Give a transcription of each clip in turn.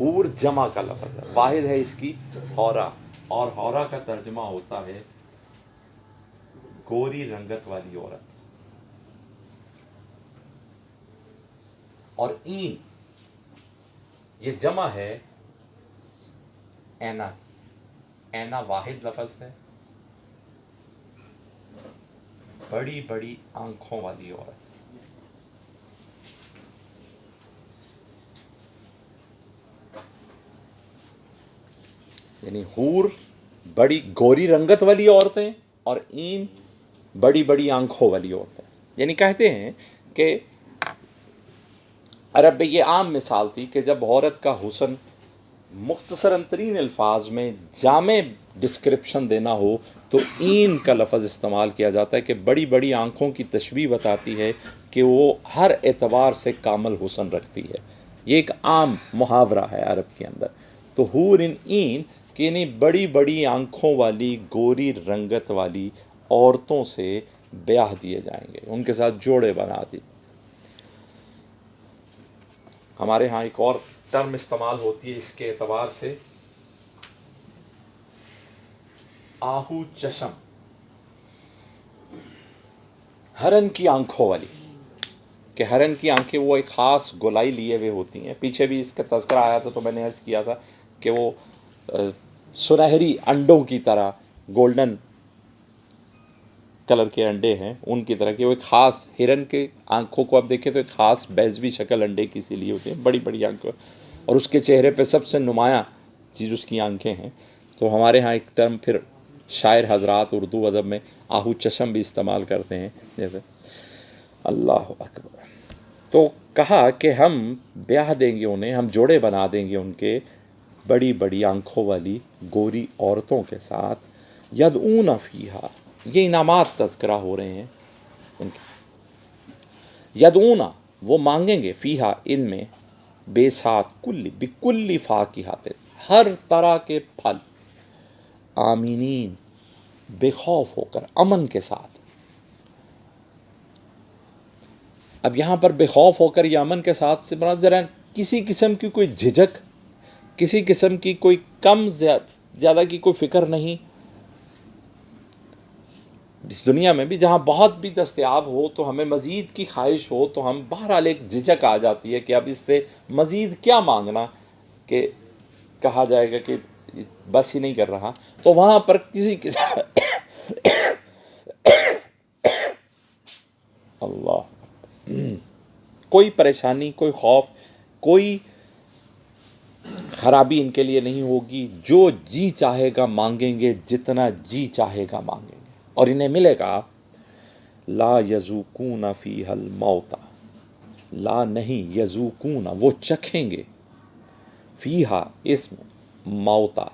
حور جمع کا لفظ ہے، واحد ہے اس کی حورا، اور حورا کا ترجمہ ہوتا ہے گوری رنگت والی عورت. اور این یہ جمع ہے اینا، اینا واحد لفظ ہے، بڑی بڑی آنکھوں والی عورت. یعنی حور بڑی گوری رنگت والی عورتیں، اور این بڑی بڑی آنکھوں والی عورتیں. یعنی کہتے ہیں کہ عرب میں یہ عام مثال تھی کہ جب عورت کا حسن مختصراً ترین الفاظ میں جامع ڈسکرپشن دینا ہو تو این کا لفظ استعمال کیا جاتا ہے، کہ بڑی بڑی آنکھوں کی تشبیہ بتاتی ہے کہ وہ ہر اعتبار سے کامل حسن رکھتی ہے. یہ ایک عام محاورہ ہے عرب کے اندر. تو حور ان این کہ انہیں بڑی بڑی آنکھوں والی گوری رنگت والی عورتوں سے بیاہ دیے جائیں گے، ان کے ساتھ جوڑے بنا دی. ہمارے ہاں ایک اور ٹرم استعمال ہوتی ہے اس کے اعتبار سے، آہو چشم، ہرن کی آنکھوں والی. کہ ہرن کی آنکھیں وہ ایک خاص گولائی لیے ہوئے ہوتی ہیں. پیچھے بھی اس کا تذکرہ آیا تھا تو میں نے عرض کیا تھا کہ وہ سنہری انڈوں کی طرح، گولڈن کلر کے انڈے ہیں ان کی طرح، کہ وہ ایک خاص ہرن کے آنکھوں کو اب دیکھیں تو ایک خاص بیضوی شکل انڈے کی سی لی ہوتی ہیں، بڑی بڑی آنکھیں، اور اس کے چہرے پہ سب سے نمایاں چیز اس کی آنکھیں ہیں. تو ہمارے ہاں ایک ٹرم پھر شاعر حضرات اردو ادب میں آہو چشم بھی استعمال کرتے ہیں. جیسے اللہ اکبر. تو کہا کہ ہم بیاہ دیں گے انہیں، ہم جوڑے بنا دیں گے ان کے بڑی بڑی آنکھوں والی گوری عورتوں کے ساتھ. یدعون فیہا، یہ انعامات تذکرہ ہو رہے ہیں ان کے. یدعون وہ مانگیں گے، فیہا ان میں، بے ساتھ کلی بکلی فاکہات، ہر طرح کے پھل، آمینین بے خوف ہو کر، امن کے ساتھ. اب یہاں پر بے خوف ہو کر یا امن کے ساتھ سے مراد ذرا کسی قسم کی کوئی جھجک، کسی قسم کی کوئی کم زیادہ کی کوئی فکر نہیں. اس دنیا میں بھی جہاں بہت بھی دستیاب ہو تو ہمیں مزید کی خواہش ہو تو ہم بہرحال ایک جھجک آ جاتی ہے کہ اب اس سے مزید کیا مانگنا، کہ کہا جائے گا کہ بس ہی نہیں کر رہا. تو وہاں پر کسی قسم اللہ، کوئی پریشانی، کوئی خوف، کوئی خرابی ان کے لیے نہیں ہوگی. جو جی چاہے گا مانگیں گے، جتنا جی چاہے گا مانگیں گے، اور انہیں ملے گا. لا یذوقون فیہا الموت، لا نہیں، یذوقون وہ چکھیں گے، فیہا اس میں، موتا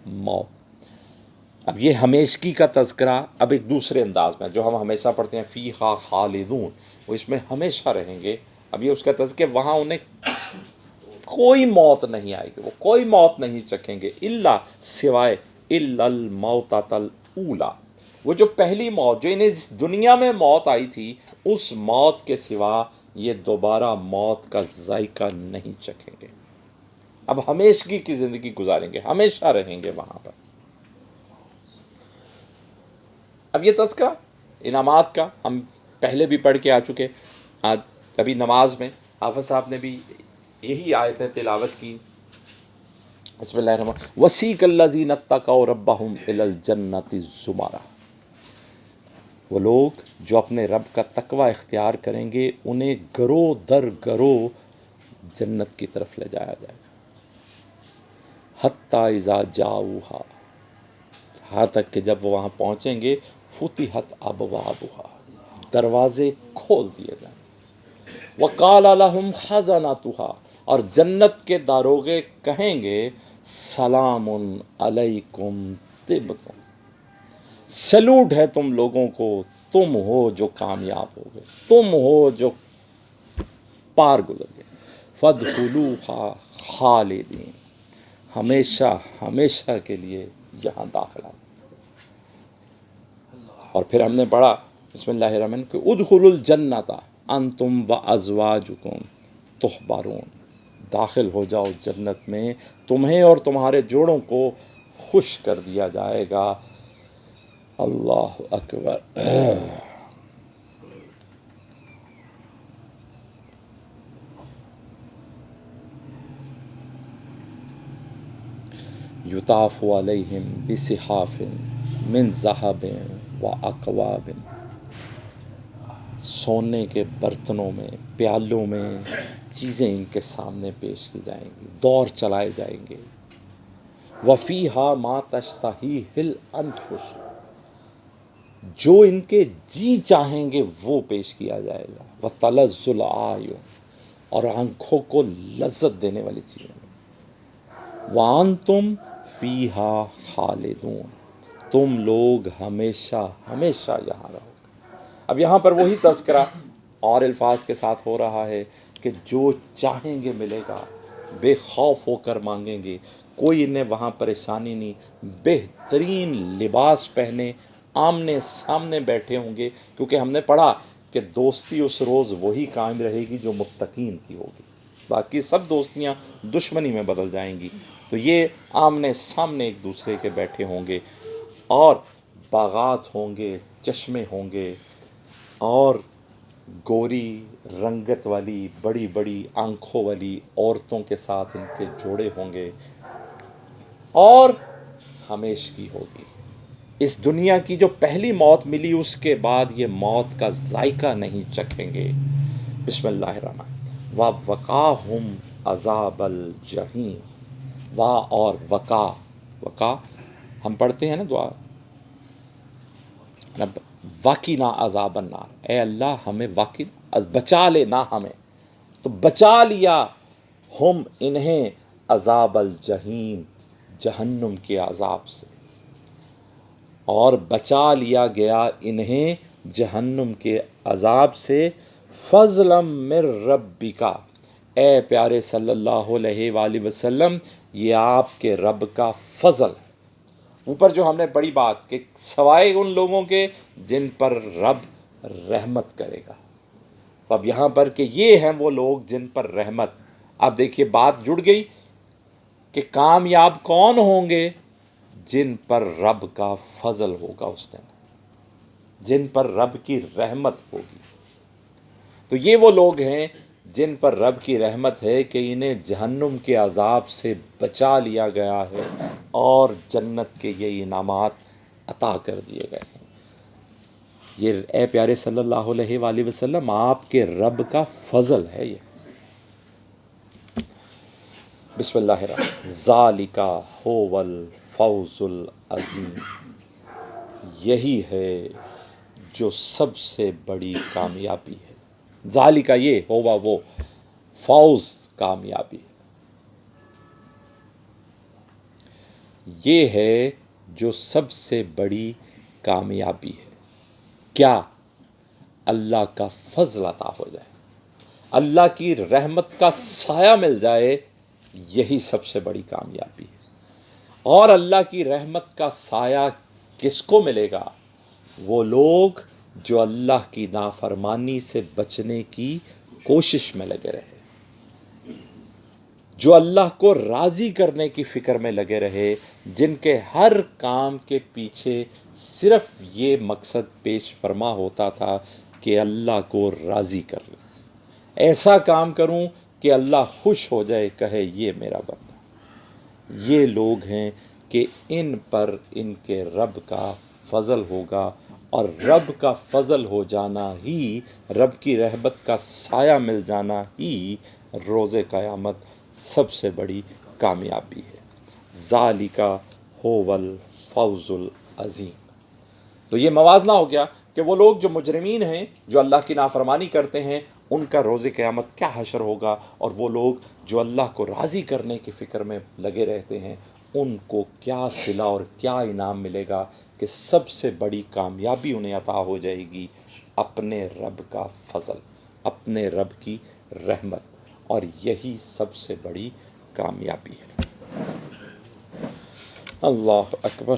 موت. اب یہ ہمیشگی کا تذکرہ اب ایک دوسرے انداز میں جو ہم ہمیشہ پڑھتے ہیں، فیہا خالدون، وہ اس میں ہمیشہ رہیں گے. اب یہ اس کا تذکرہ، وہاں انہیں کوئی موت نہیں آئے گی، وہ کوئی موت نہیں چکھیں گے، الا سوائے، الا الموتۃ الاولی، وہ جو پہلی موت جو انہیں اس دنیا میں موت آئی تھی، اس موت کے سوا یہ دوبارہ موت کا ذائقہ نہیں چکھیں گے. اب ہمیشگی کی زندگی گزاریں گے، ہمیشہ رہیں گے وہاں پر. اب یہ تذکرہ انعامات کا ہم پہلے بھی پڑھ کے آ چکے. آج ابھی نماز میں حافظ صاحب نے بھی یہی آیتیں تلاوت کی. بسم اللہ الرحمن الرحیم. وسیق الذین اتقوا ربہم الی الجنۃ زمرا، وہ لوگ جو اپنے رب کا تقوی اختیار کریں گے انہیں گرو در گرو جنت کی طرف لے جایا جائے گا. حتی اذا جاؤہا، یہاں تک کہ جب وہ وہاں پہنچیں گے، فتحت ابوابہا، دروازے کھول دیے جائیں. وقال لہم خزنتہا، اور جنت کے داروغے کہیں گے، سلام علیکم طبتم، سلوٹ ہے تم لوگوں کو، تم ہو جو کامیاب ہو گئے، تم ہو جو پار گزر گئے. فادخلوہا خالدین، ہمیشہ ہمیشہ کے لیے یہاں داخلہ. اور پھر ہم نے پڑھا بسم اللہ الرحمن کہ ادخلوا الجنۃ انتم وازواجکم تحبرون داخل ہو جاؤ جنت میں، تمہیں اور تمہارے جوڑوں کو خوش کر دیا جائے گا۔ اللہ اکبر۔ یطاف علیہم بصحاف من ذہب واکواب، سونے کے برتنوں میں، پیالوں میں چیزیں ان کے سامنے پیش کی جائیں گی، دور چلائے جائیں گے۔ وفیہا ما تشتہیہ الانفس، جو ان کے جی چاہیں گے وہ پیش کیا جائے گا۔ وتلذ الاعین، اور آنکھوں کو لذت دینے والی چیزیں۔ وانتم فیہا خالدون، تم لوگ ہمیشہ ہمیشہ یہاں رہو۔ اب یہاں پر وہی تذکرہ اور الفاظ کے ساتھ ہو رہا ہے کہ جو چاہیں گے ملے گا، بے خوف ہو کر مانگیں گے، کوئی انہیں وہاں پریشانی نہیں، بہترین لباس پہنے آمنے سامنے بیٹھے ہوں گے، کیونکہ ہم نے پڑھا کہ دوستی اس روز وہی قائم رہے گی جو متقین کی ہوگی، باقی سب دوستیاں دشمنی میں بدل جائیں گی۔ تو یہ آمنے سامنے ایک دوسرے کے بیٹھے ہوں گے، اور باغات ہوں گے، چشمے ہوں گے، اور گوری رنگت والی بڑی بڑی آنکھوں والی عورتوں کے ساتھ ان کے جوڑے ہوں گے، اور ہمیشگی ہوگی۔ اس دنیا کی جو پہلی موت ملی، اس کے بعد یہ موت کا ذائقہ نہیں چکھیں گے۔ بسم اللہ الرحمن۔ وَوَقَاهُمْ عَذَابَ الْجَحِيمِ، وا اور وقا، وقا ہم پڑھتے ہیں نا دعا، رب وقنا عذاب النار، اے اللہ ہمیں بچا لے نہ ہمیں، تو بچا لیا ہم انہیں عذاب الجحیم، جہنم کے عذاب سے، اور بچا لیا گیا انہیں جہنم کے عذاب سے، فضلا من ربک، اے پیارے صلی اللہ علیہ وآلہ وسلم یہ آپ کے رب کا فضل ہے۔ اوپر جو ہم نے بڑی بات کہ سوائے ان لوگوں کے جن پر رب رحمت کرے گا، اب یہاں پر کہ یہ ہیں وہ لوگ جن پر رحمت، اب دیکھیے بات جڑ گئی کہ کامیاب کون ہوں گے؟ جن پر رب کا فضل ہوگا اس دن، جن پر رب کی رحمت ہوگی۔ تو یہ وہ لوگ ہیں جن پر رب کی رحمت ہے کہ انہیں جہنم کے عذاب سے بچا لیا گیا ہے، اور جنت کے یہ انعامات عطا کر دیے گئے ہیں۔ یہ اے پیارے صلی اللہ علیہ وآلہ وسلم آپ کے رب کا فضل ہے یہ۔ بسم اللہ الرحمن۔ ذالک ھو الفوز العظیم، یہی ہے جو سب سے بڑی کامیابی ہے۔ ذالک یہ ہوا وہ، فوز کامیابی، یہ ہے جو سب سے بڑی کامیابی ہے۔ کیا؟ اللہ کا فضل عطا ہو جائے، اللہ کی رحمت کا سایہ مل جائے، یہی سب سے بڑی کامیابی ہے۔ اور اللہ کی رحمت کا سایہ کس کو ملے گا؟ وہ لوگ جو اللہ کی نافرمانی سے بچنے کی کوشش میں لگے رہے، جو اللہ کو راضی کرنے کی فکر میں لگے رہے، جن کے ہر کام کے پیچھے صرف یہ مقصد پیش فرما ہوتا تھا کہ اللہ کو راضی کر لیں، ایسا کام کروں کہ اللہ خوش ہو جائے، کہے یہ میرا بندہ۔ یہ لوگ ہیں کہ ان پر ان کے رب کا فضل ہوگا، اور رب کا فضل ہو جانا ہی، رب کی رحمت کا سایہ مل جانا ہی روز قیامت سب سے بڑی کامیابی ہے۔ ذالک ھو الفوز العظیم۔ تو یہ موازنہ ہو گیا کہ وہ لوگ جو مجرمین ہیں، جو اللہ کی نافرمانی کرتے ہیں، ان کا روز قیامت کیا حشر ہوگا، اور وہ لوگ جو اللہ کو راضی کرنے کی فکر میں لگے رہتے ہیں، ان کو کیا صلہ اور کیا انعام ملے گا، کہ سب سے بڑی کامیابی انہیں عطا ہو جائے گی، اپنے رب کا فضل، اپنے رب کی رحمت، اور یہی سب سے بڑی کامیابی ہے۔ اللہ اکبر۔